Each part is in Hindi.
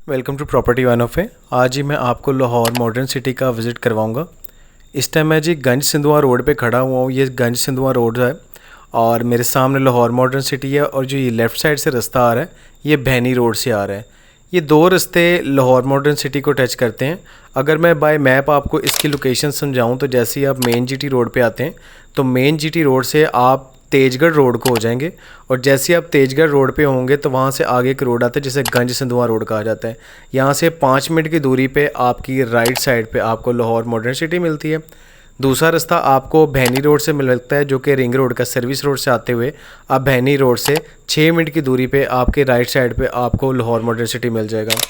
Welcome to property one of A. आज ही मैं आपको लाहौर मॉडर्न सिटी का विज़िट करवाऊंगा। इस टाइम मैं जी गंज सिंधुआ रोड पे खड़ा हुआ हूँ। ये गंज सिंधुआ रोड है और मेरे सामने लाहौर मॉडर्न सिटी है और जो ये लेफ़्ट साइड से रास्ता आ रहा है ये भैनी रोड से आ रहा है। ये दो रास्ते लाहौर मॉडर्न सिटी को टच करते हैं। अगर मैं बाय मैप आपको इसकी लोकेशन समझाऊँ तो जैसे ही आप मेन जीटी रोड पे आते हैं तो मेन जीटी रोड से आप तेजगढ़ रोड को हो जाएंगे और जैसे ही आप तेजगढ़ रोड पे होंगे तो वहाँ से आगे एक रोड आता है जिसे गंज सिंधुआ रोड कहा जाता है। यहाँ से 5 मिनट की दूरी पे आपकी राइट साइड पे आपको लाहौर मॉडर्न सिटी मिलती है। दूसरा रास्ता आपको भैनी रोड से मिलता है जो कि रिंग रोड का सर्विस रोड से आते हुए आप भैनी रोड से 6 मिनट की दूरी पे आपके राइट साइड पे आपको लाहौर मॉडर्न सिटी मिल जाएगा।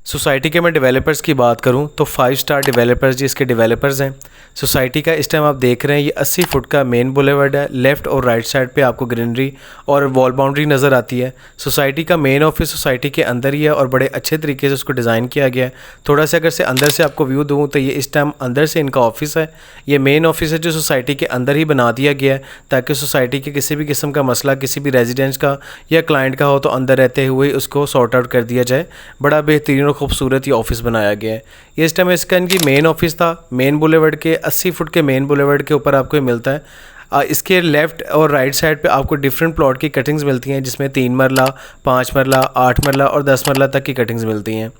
सोसाइटी के मैं डेवलपर्स की बात करूं तो 5 स्टार डेवलपर्स जी इसके डेवलपर्स हैं। सोसाइटी का इस टाइम आप देख रहे हैं ये 80 फुट का मेन बुलेवर्ड है। लेफ़्ट और राइट साइड पे आपको ग्रीनरी और वॉल बाउंड्री नज़र आती है। सोसाइटी का मेन ऑफिस सोसाइटी के अंदर ही है और बड़े अच्छे तरीके से उसको डिज़ाइन किया गया है। थोड़ा सा अगर से अंदर से आपको व्यू दूँ तो ये इस टाइम अंदर से इनका ऑफिस है। ये मेन ऑफिस है जो सोसाइटी के अंदर ही बना दिया गया है ताकि सोसाइटी के किसी भी किस्म का मसला किसी भी रेजिडेंट्स का या क्लाइंट का हो तो अंदर रहते हुए उसको सॉर्ट आउट कर दिया जाए। बड़ा बेहतरीन खूबसूरत ये ऑफिस बनाया गया है। ये इस टाइम इसका इनकी मेन ऑफिस था। मेन बुलेवर्ड के 80 फुट के मेन बुलेवर्ड के ऊपर आपको ये मिलता है। इसके लेफ़्ट और राइट साइड पे आपको डिफरेंट प्लॉट की कटिंग्स मिलती हैं जिसमें 3 मरला, 5 मरला, 8 मरला और 10 मरला तक की कटिंग्स मिलती हैं।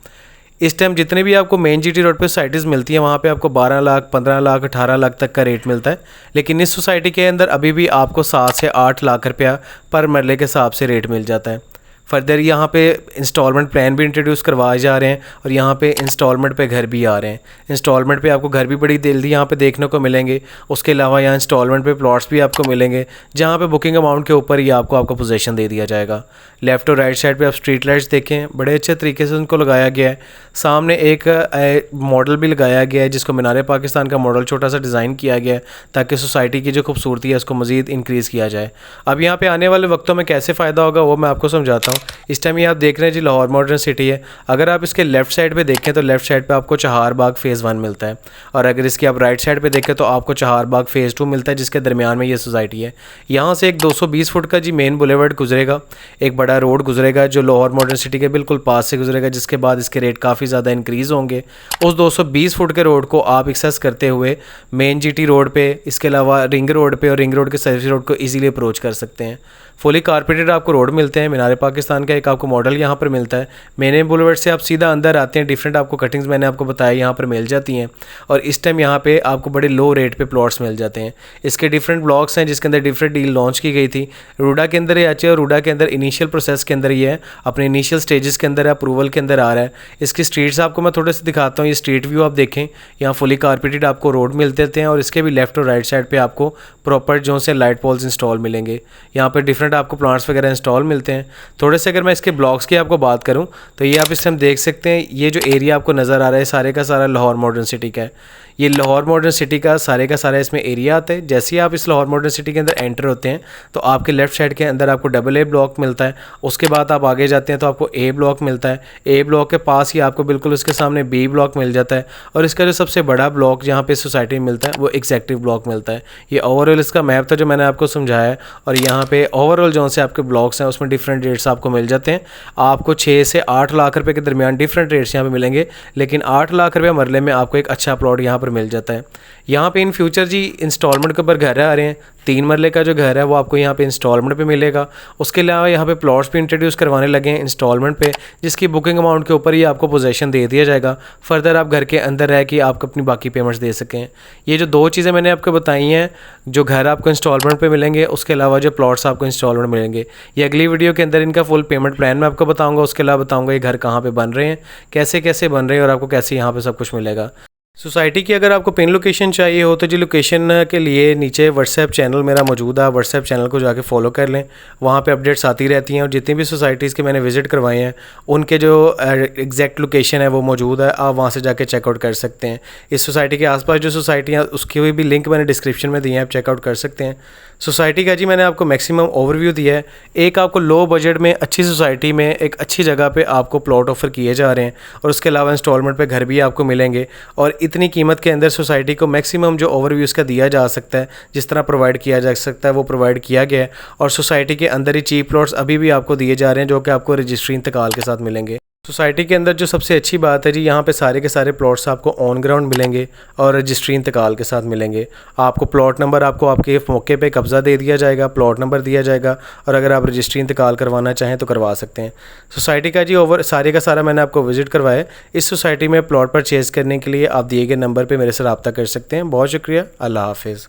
इस टाइम जितने भी आपको मेन जीटी रोड पे सोसाइटीज़ मिलती हैं वहाँ पे आपको 12 लाख, 15 लाख, 18 लाख तक का रेट मिलता है। लेकिन इस सोसाइटी के अंदर अभी भी आपको 7 से 8 लाख रुपया पर मरले के हिसाब से रेट मिल जाता है। फर्दर यहाँ पे इंस्टॉलमेंट प्लान भी इंट्रोड्यूस करवाए जा रहे हैं और यहाँ पे इंस्टॉलमेंट पे घर भी आ रहे हैं। इंस्टॉलमेंट पे आपको घर भी बड़ी जल्दी यहाँ पे देखने को मिलेंगे। उसके अलावा यहाँ इंस्टॉलमेंट पे प्लॉट्स भी आपको मिलेंगे जहाँ पे बुकिंग अमाउंट के ऊपर ही आपको पोजीशन दे दिया जाएगा। लेफ़्ट और राइट साइड पे आप स्ट्रीट लाइट्स देखें, बड़े अच्छे तरीके से उनको लगाया गया है। सामने एक मॉडल भी लगाया गया है जिसको मीनार पाकिस्तान का मॉडल छोटा सा डिज़ाइन किया गया है ताकि सोसाइटी की जो खूबसूरती है उसको मज़ीद इंक्रीज़ किया जाए। अब यहाँ पे आने वाले वक्तों में कैसे फ़ायदा होगा वो मैं आपको समझाता हूँ। इस टाइम ये आप देख रहे हैं जी लाहौर मॉडर्न सिटी है। अगर आप इसके लेफ़्ट साइड पे देखें तो लेफ़्ट साइड पे आपको चहारबाग फ़ेज़ 1 मिलता है और अगर इसकी आप राइट साइड पे देखें तो आपको चहारबाग फ़ेज़ 2 मिलता है जिसके दरमियान में ये सोसाइटी है। यहाँ से एक 220 फुट का जी मेन बुलेवर्ड गुजरेगा, एक बड़ा रोड गुजरेगा जो लाहौर मॉडर्न सिटी के बिल्कुल पास से गुजरेगा जिसके बाद इसके रेट काफ़ी ज़्यादा इंक्रीज़ होंगे। उस 220 फुट के रोड को आप एक्सेस करते हुए मेन जीटी रोड पे, इसके अलावा रिंग रोड पे और रिंग रोड के सर्विस रोड को ईजिली अप्रोच कर सकते हैं। फुली कारपेटेड आपको रोड मिलते हैं। मीनार पाकिस्तान का एक आपको मॉडल यहाँ पर मिलता है। मेन बुलेवर्ड से आप सीधा अंदर आते हैं, डिफरेंट आपको कटिंग्स मैंने आपको बताया यहाँ पर मिल जाती हैं और इस टाइम यहाँ पे आपको बड़े लो रेट पे प्लॉट्स मिल जाते हैं। इसके डिफरेंट ब्लॉक्स हैं जिसके अंदर डिफरेंट डील लॉन्च की गई थी। रूडा के अंदर ये अच्छे और रूडा के अंदर इनिशियल प्रोसेस के अंदर ये है, अपने इनिशियल स्टेजेस के अंदर अप्रूवल के अंदर आ रहा है। इसकी स्ट्रीट्स आपको मैं थोड़े से दिखाता हूँ। ये स्ट्रीट व्यू आप देखें, यहाँ फुली कारपेटेड आपको रोड मिलते थे और इसके भी लेफ्ट और राइट साइड पर आपको प्रॉपर जो से लाइट पोल्स इंस्टॉल मिलेंगे। यहाँ पर डिफरेंट आपको प्लांट्स वगैरह इंस्टॉल मिलते हैं। थोड़े से अगर मैं इसके ब्लॉक्स की आपको बात करूं तो ये आप इस टाइम देख सकते हैं। ये जो एरिया आपको नज़र आ रहा है सारे का सारा लाहौर मॉडर्न सिटी का है। ये लाहौर मॉडर्न सिटी का सारा इसमें एरिया आता है। जैसे ही आप इस लाहौर मॉडर्न सिटी के अंदर एंटर होते हैं तो आपके लेफ्ट साइड के अंदर आपको AA ब्लॉक मिलता है। उसके बाद आप आगे जाते हैं तो आपको A ब्लॉक मिलता है। A ब्लॉक के पास ही आपको बिल्कुल उसके सामने B ब्लॉक मिल जाता है और इसका जो सबसे बड़ा ब्लॉक जहाँ पे सोसाइटी में मिलता है वो एग्जेक्टिव ब्लॉक मिलता है। ये ओवरऑल इसका मैप था जो मैंने आपको समझाया है और यहाँ पे ओवरऑल जो से आपके ब्लॉक्स हैं उसमें डिफरेंट रेट्स आपको मिल जाते हैं। आपको 6 से 8 लाख रुपए के दरमियान डिफरेंट रेट्स यहाँ पे मिलेंगे, लेकिन 8 लाख रुपये मरले में आपको एक अच्छा प्लॉट यहाँ पर मिल जाता है। यहाँ पे इन फ्यूचर जी इंस्टॉलमेंट के ऊपर घर आ रहे हैं। 3 मरले का जो घर है वो आपको यहाँ पे इंस्टॉलमेंट पे मिलेगा। उसके अलावा यहाँ पे प्लॉट्स भी इंट्रोड्यूस करवाने लगे हैं इंस्टॉलमेंट पे जिसकी बुकिंग अमाउंट के ऊपर ही आपको पोजीशन दे दिया जाएगा। फर्दर आप घर के अंदर रह के आप अपनी बाकी पेमेंट्स दे सकें। ये जो 2 चीज़ें मैंने आपको बताई हैं, जो घर आपको इंस्टॉलमेंट पे मिलेंगे, उसके अलावा जो प्लॉट्स आपको इंस्टॉलमेंट मिलेंगे, ये अगली वीडियो के अंदर इनका फुल पेमेंट प्लान मैं आपको बताऊंगा। उसके अलावा बताऊंगा ये घर कहाँ पे बन रहे हैं, कैसे कैसे बन रहे हैं और आपको कैसे यहाँ पे सब कुछ मिलेगा। सोसाइटी की अगर आपको पिन लोकेशन चाहिए हो तो जी लोकेशन के लिए नीचे व्हाट्सएप चैनल मेरा मौजूद है। व्हाट्सएप चैनल को जाके फॉलो कर लें, वहाँ पे अपडेट्स आती रहती हैं और जितनी भी सोसाइटीज़ के मैंने विज़िट करवाए हैं उनके जो एग्जैक्ट लोकेशन है वो मौजूद है। आप वहाँ से जाके चेकआउट कर सकते हैं। इस सोसाइटी के आसपास जो सोसाइटियाँ उसकी भी लिंक मैंने डिस्क्रिप्शन में दी है, आप चेकआउट कर सकते हैं। सोसाइटी का जी मैंने आपको मैक्सिमम ओवरव्यू दिया है। एक आपको लो बजट में अच्छी सोसाइटी में एक अच्छी जगह पे आपको प्लॉट ऑफर किए जा रहे हैं और उसके अलावा इंस्टॉलमेंट पे घर भी आपको मिलेंगे और इतनी कीमत के अंदर सोसाइटी को मैक्सिमम जो ओवरव्यू इसका दिया जा सकता है, जिस तरह प्रोवाइड किया जा सकता है वो प्रोवाइड किया गया है। और सोसाइटी के अंदर ही चीप प्लॉट्स अभी भी आपको दिए जा रहे हैं जो कि आपको रजिस्ट्री इंतकाल के साथ मिलेंगे। सोसाइटी के अंदर जो सबसे अच्छी बात है जी, यहाँ पे सारे के सारे प्लॉट्स आपको ऑन ग्राउंड मिलेंगे और रजिस्ट्री इंतकाल के साथ मिलेंगे। आपको प्लॉट नंबर आपको आपके मौके पे कब्ज़ा दे दिया जाएगा, प्लॉट नंबर दिया जाएगा और अगर आप रजिस्ट्री इंतकाल करवाना चाहें तो करवा सकते हैं। सोसाइटी का जी ओवर सारे का सारा मैंने आपको विज़िट करवाया है। इस सोसाइटी में प्लॉट परचेज़ करने के लिए आप दिए गए नंबर पर मेरे से रब्ता कर सकते हैं। बहुत शुक्रिया। अल्लाह हाफिज़।